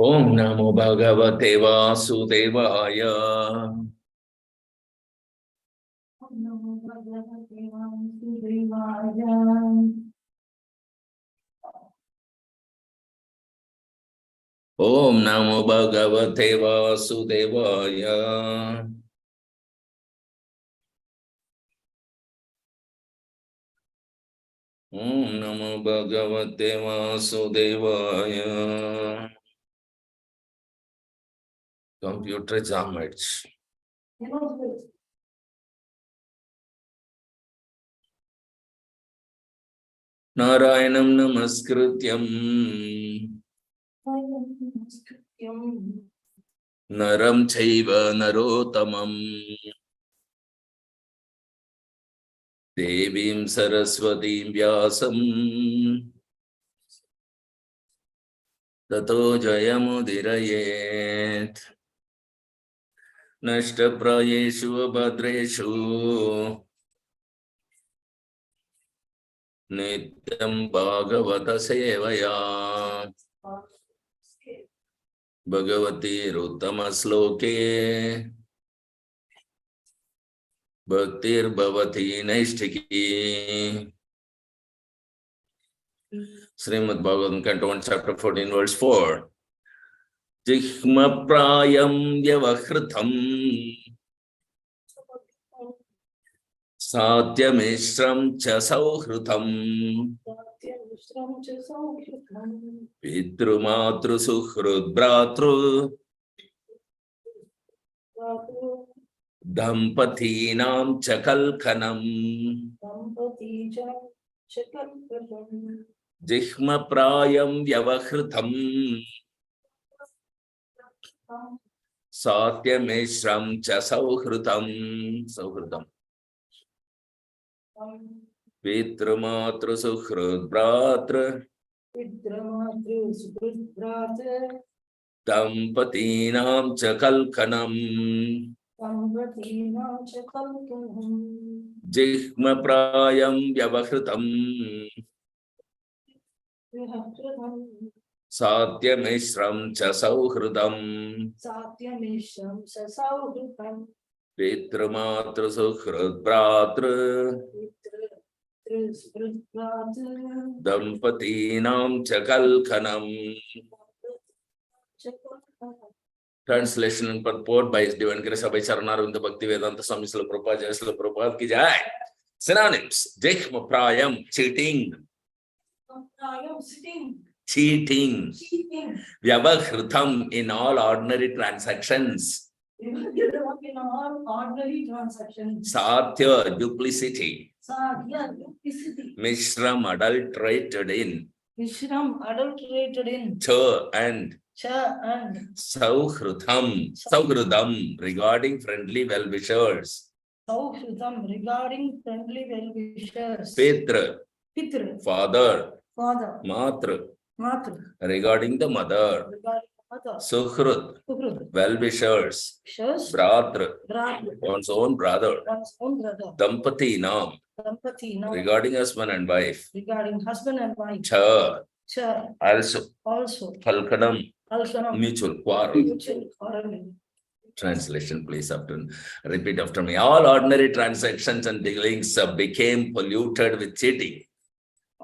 Om Namo Bhagavate Vasudevaya. Om Namo Bhagavate Vasudevaya. Om Namo Bhagavate Vasudevaya. Om Namo Bhagavate Vasudevaya. Computer examiners. Narayanam Namaskrityam Naram Chaiva Narotamam Devim Saraswatim Vyasam Tato Jayamudirayet Nashtaprayeshu Abhadreshu Nityam Bhagavata Sevaya Bhagavati Ruttama Sloke Bhaktir Bhavati Naishtiki. Srimad Bhagavatam, Canto 1, Chapter 14, Verse 4. Jihma Prayam Vyavahritam Satyamishram Cha Sauhritam Pitru Matru Suhrud Bratru Dampatinam Chakalkanam. Jihma Prayam Vyavahritam Satyamishram Cha Sauhritam Pitrumatru Suhrud Bratra Dampatinam Chakalkanam. Jihma Prayam Vyavahritam Satyamishram Cha Sauhridam Pitrumatru Suhrud Bratra Dampatinam Chakalkanam. Translation and purport by His Divine Grace by Charanaravinda Bhakti Vedanta Swami Srila Prabhupada Jai Srila Prabhupada ki jai. Synonyms: Jihma Prayam, cheating. Cheating. Vyavahritam, in all ordinary transactions. Satya, duplicity. Mishram, adulterated in. Cha, and. Sauhridam, regarding friendly well-wishers. Pitra, father. Matra, regarding the mother. Suhrud, well-wishers. Bratra, one's own brother. Dampatinam, regarding husband and wife. Cha, also. Kalkanam, mutual quarrel. Translation, please repeat after me. All ordinary transactions and dealings became polluted with cheating.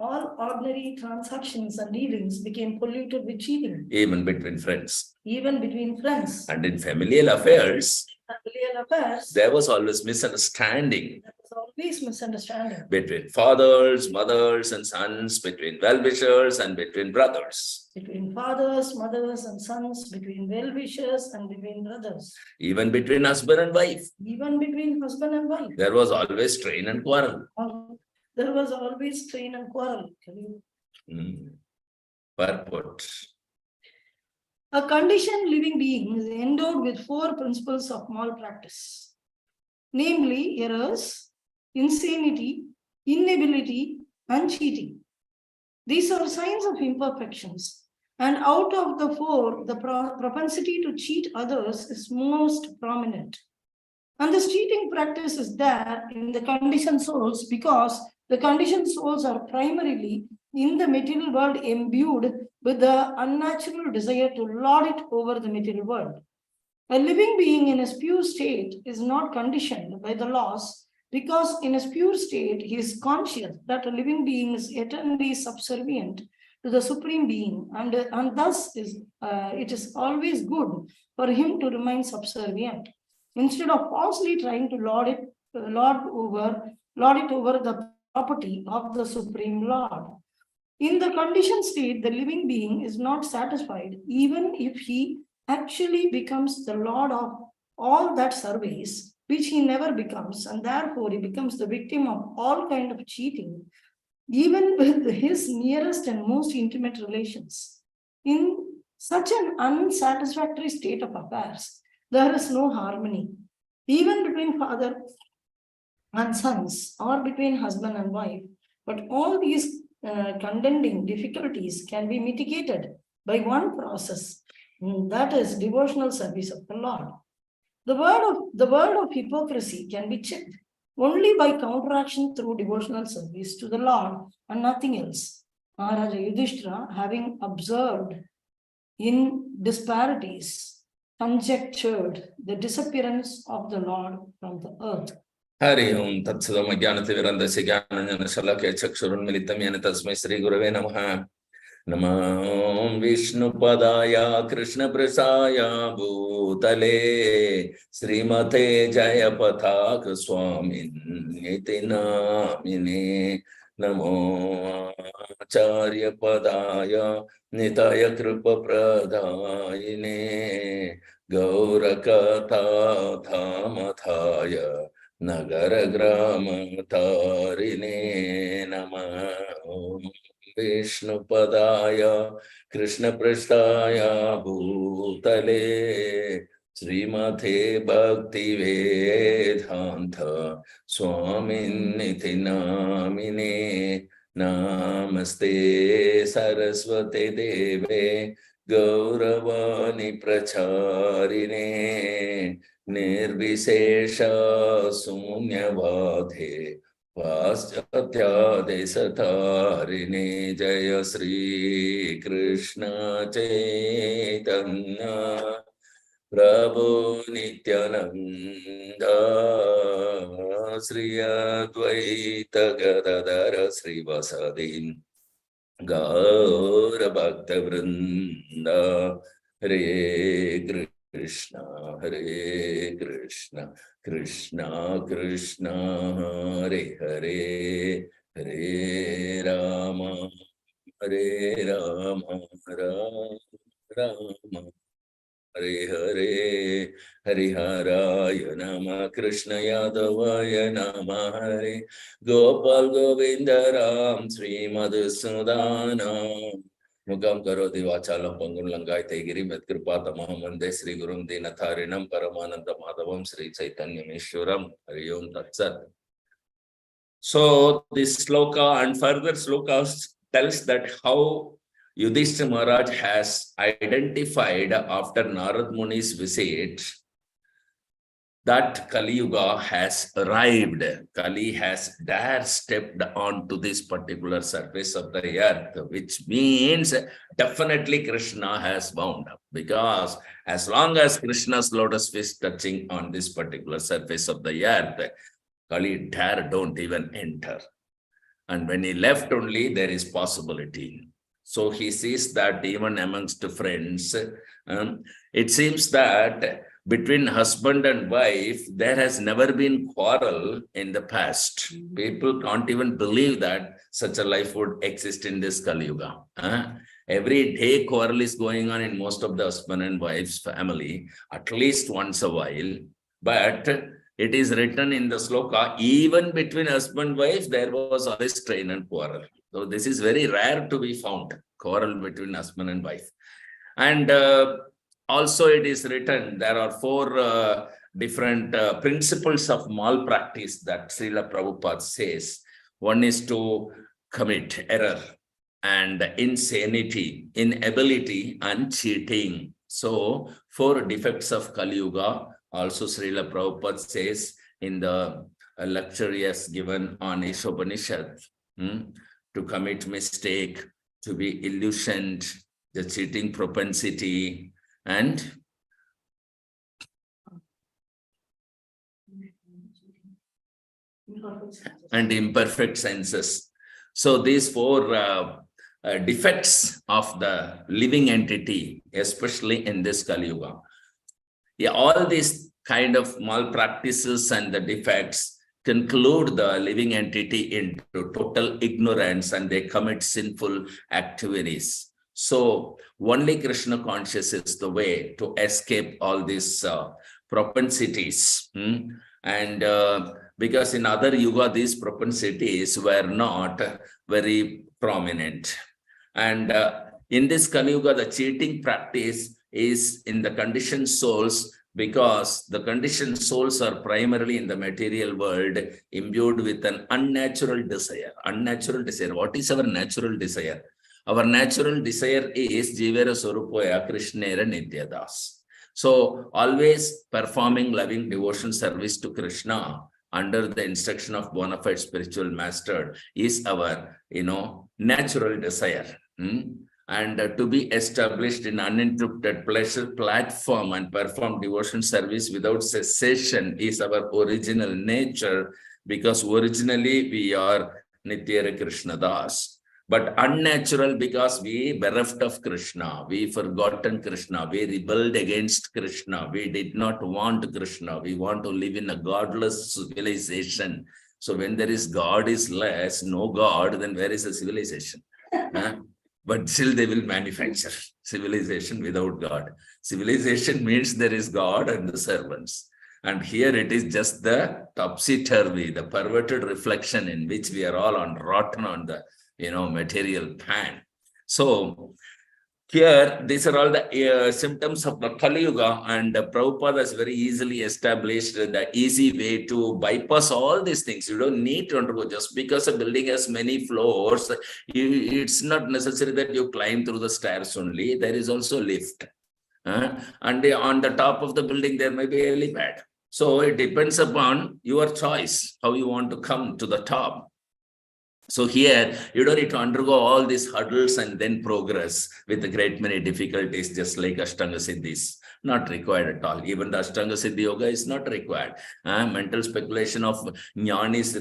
All ordinary transactions and dealings became polluted with cheating. Even between friends. And in familial affairs, there was always misunderstanding. Between fathers, mothers, and sons, between well-wishers and between brothers. Between fathers, mothers, and sons, between well-wishers and between brothers. Even between husband and wife. There was always strain and quarrel. Purport. A conditioned living being is endowed with 4 principles of malpractice, namely errors, insanity, inability, and cheating. These are signs of imperfections, and out of the 4, the propensity to cheat others is most prominent. And this cheating practice is there in the conditioned souls because the conditioned souls are primarily in the material world imbued with the unnatural desire to lord it over the material world. A living being in a pure state is not conditioned by the laws, because in a pure state he is conscious that a living being is eternally subservient to the supreme being, and thus it is always good for him to remain subservient instead of falsely trying to lord it over the property of the supreme lord. In the conditioned state, the living being is not satisfied, even if he actually becomes the lord of all that surveys, which he never becomes, and therefore he becomes the victim of all kind of cheating, even with his nearest and most intimate relations. In such an unsatisfactory state of affairs, there is no harmony, even between father and sons, or between husband and wife. But all these contending difficulties can be mitigated by one process, that is devotional service of the Lord. The word of hypocrisy can be checked only by counteraction through devotional service to the Lord and nothing else. Maharaja Yudhishthira, having observed in disparities, conjectured the disappearance of the Lord from the earth. Hari ओम तत्सदम ज्ञानतिमिरन्दस्य ज्ञानाञ्जनशलाकया चक्षुरुन्मिलितं येन तस्मै श्रीगुरवे नमः। नमो विष्णुपदाय कृष्णप्रेसाय भूतले श्रीमते जयपताक स्वामिन्निति नामिने। नमो आचार्यपदाय निताय कृपप्रदायिने गौरकथामथाय नगर ग्राम तारिणे नमः। विष्णुपदाय कृष्णपृष्ठाय भूतले श्रीमते भक्तिवेदान्त स्वामिन्निति नामिने। नमस्ते सरस्वते देवे गौरवाणी प्रचारिणे निर्विशेष शून्यवादे पाश्चात्यादेशतारिणे। जय श्री कृष्ण चैतन्य प्रभु नित्यानंद श्री अद्वैत गदाधर श्रीवासादि गौर भक्त वृंद। हरे कृष्णा कृष्णा कृष्णा हरे हरे हरे राम राम राम हरे हरे। हरिहराय नमः कृष्ण यादवाय नमः। हरे गोपाल गोविंद राम श्रीमधुसूदन मुखं करोति वाचालं पंगुं लंघयते गिरिं यत्कृपातमहं वन्दे श्रीगुरुं दीनतारिणं परमानन्दमाधवं श्रीचैतन्यमीश्वरं। हरि ओम तत्सत्। So this sloka and further slokas tells that how Yudhishthira Maharaj has identified after Narad Muni's visit that Kali Yuga has arrived. Kali has there stepped onto this particular surface of the earth, which means definitely Krishna has wound up, because as long as Krishna's lotus feet touching on this particular surface of the earth, Kali dare don't even enter. And when he left only, there is possibility. So he sees that even amongst friends, it seems that between husband and wife, there has never been quarrel in the past. People can't even believe that such a life would exist in this Kali Yuga. Every day quarrel is going on in most of the husband and wife's family, at least once a while. But it is written in the sloka, even between husband and wife, there was always strain and quarrel. So this is very rare to be found, quarrel between husband and wife. And also it is written, there are 4 different principles of malpractice that Srila Prabhupada says. One is to commit error and insanity, inability and cheating. So 4 defects of Kali Yuga. Also Srila Prabhupada says in the lecture he has given on Ishopanishad, to to commit mistake, to be illusioned, the cheating propensity, and imperfect senses. So these four defects of the living entity, especially in this Kali Yuga. Yeah, all these kind of malpractices and the defects conclude the living entity into total ignorance, and they commit sinful activities. So only Krishna conscious is the way to escape all these propensities. And because in other yuga, these propensities were not very prominent. And in this Kali Yuga, the cheating practice is in the conditioned souls, because the conditioned souls are primarily in the material world imbued with an unnatural desire. Unnatural desire. What is our natural desire? Our natural desire is Jivera Sorupoya Krishnera Nityadas. So always performing loving devotion service to Krishna under the instruction of bona fide spiritual master is our, natural desire. And to be established in uninterrupted pleasure platform and perform devotion service without cessation is our original nature, because originally we are Nityara Krishna Das. But unnatural because we bereft of Krishna, we forgotten Krishna, we rebelled against Krishna, we did not want Krishna, we want to live in a godless civilization. So when there is God is less, no God, then where is the civilization? But still they will manufacture civilization without God. Civilization means there is God and the servants. And here it is just the topsy-turvy, the perverted reflection in which we are all rotten on the material pan. So here, these are all the symptoms of the Kali Yuga, and Prabhupada has very easily established the easy way to bypass all these things. You don't need to undergo. Just because a building has many floors, it's not necessary that you climb through the stairs only. There is also lift. And on the top of the building, there may be a helipad. So it depends upon your choice, how you want to come to the top. So here, you don't need to undergo all these hurdles and then progress with a great many difficulties, just like Ashtanga Siddhis. Not required at all. Even the Ashtanga Siddhi Yoga is not required. Mental speculation of jnanis,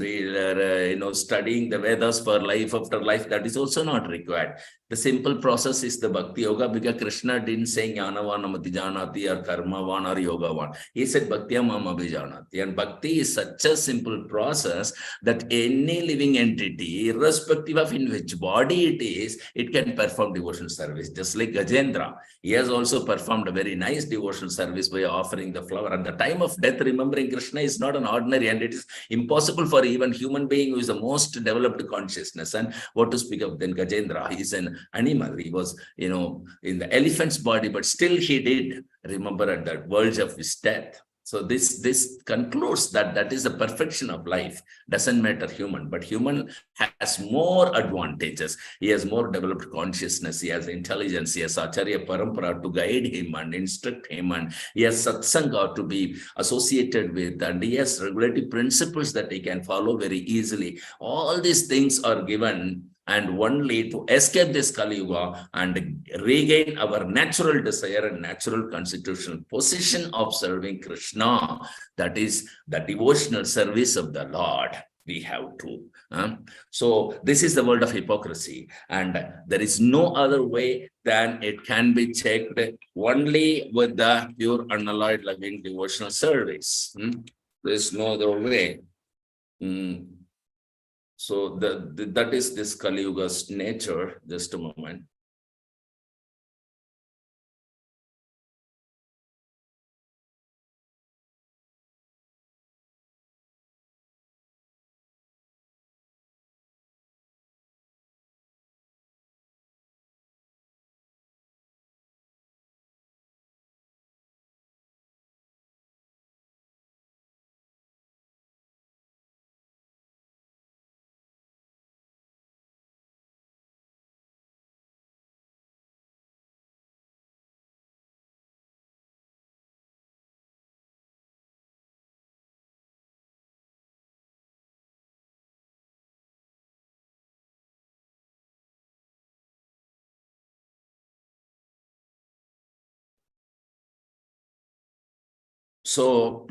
studying the Vedas for life after life, that is also not required. The simple process is the Bhakti Yoga, because Krishna didn't say Jnanavanamati Janati or Karmavan or Yogavan. He said Bhaktiya Mama Janati. And Bhakti is such a simple process that any living entity, irrespective of in which body it is, it can perform devotional service. Just like Gajendra, he has also performed a very nice devotional service by offering the flower. At the time of death, remembering Krishna is not an ordinary, and it is impossible for even human being who is the most developed consciousness. And what to speak of then Gajendra? He is an animal. He was, in the elephant's body, but still he did remember at the verge of his death. So this concludes that is the perfection of life. Doesn't matter human, but human has more advantages. He has more developed consciousness. He has intelligence. He has Acharya Parampara to guide him and instruct him. And he has satsanga to be associated with. And he has regulative principles that he can follow very easily. All these things are given, and only to escape this Kali Yuga and regain our natural desire and natural constitutional position of serving Krishna. That is the devotional service of the Lord. We have to. So this is the world of hypocrisy, and there is no other way than it can be checked only with the pure unalloyed loving devotional service. There is no other way. So that is this Kali Yuga's nature. Just a moment. So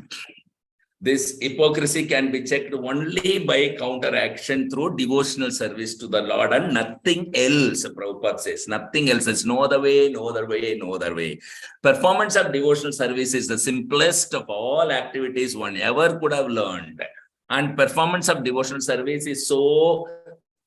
this hypocrisy can be checked only by counteraction through devotional service to the Lord and nothing else. Prabhupada says, nothing else. There's no other way, no other way, no other way. Performance of devotional service is the simplest of all activities one ever could have learned. And performance of devotional service is so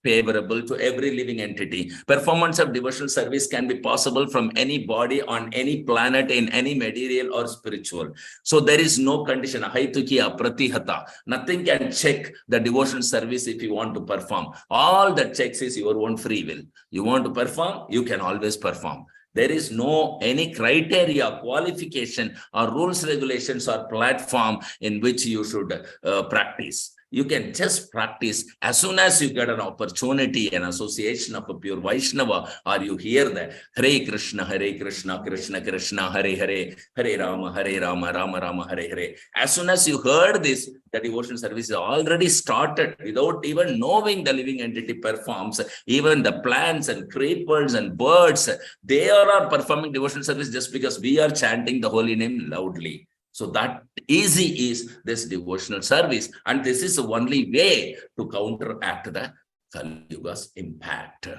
favorable to every living entity. Performance of devotional service can be possible from any body on any planet in any material or spiritual. So there is no condition. Nothing can check the devotional service if you want to perform. All that checks is your own free will. You want to perform, you can always perform. There is no any criteria, qualification, or rules, regulations, or platform in which you should practice. You can just practice as soon as you get an opportunity, an association of a pure Vaishnava, or you hear that Hare Krishna, Krishna Krishna, Hare Hare, Hare Rama, Rama Rama, Hare Hare. As soon as you heard this, the devotion service is already started without even knowing the living entity performs. Even the plants and creepers and birds, they are performing devotion service just because we are chanting the holy name loudly. So that easy is this devotional service. And this is the only way to counteract the Kali Yuga's impact.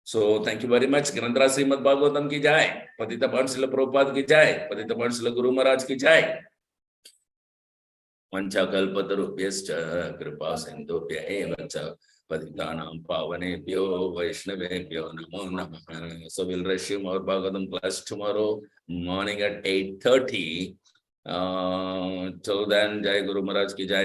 So thank you very much. Grandra Srimad Bhagavatam ki jai. Patita Pansila Prabhupada ki jai. Patita Pansila Guru Maharaj ki jai. Vancha kalpatarubhyascha kripa sindhubhya evacha patitanam pavanebhyo vaishnavebhyo namo namaha. So we'll resume our Bhagavatam class tomorrow morning at 8:30. Till then, Jai Guru Maharaj ki jai.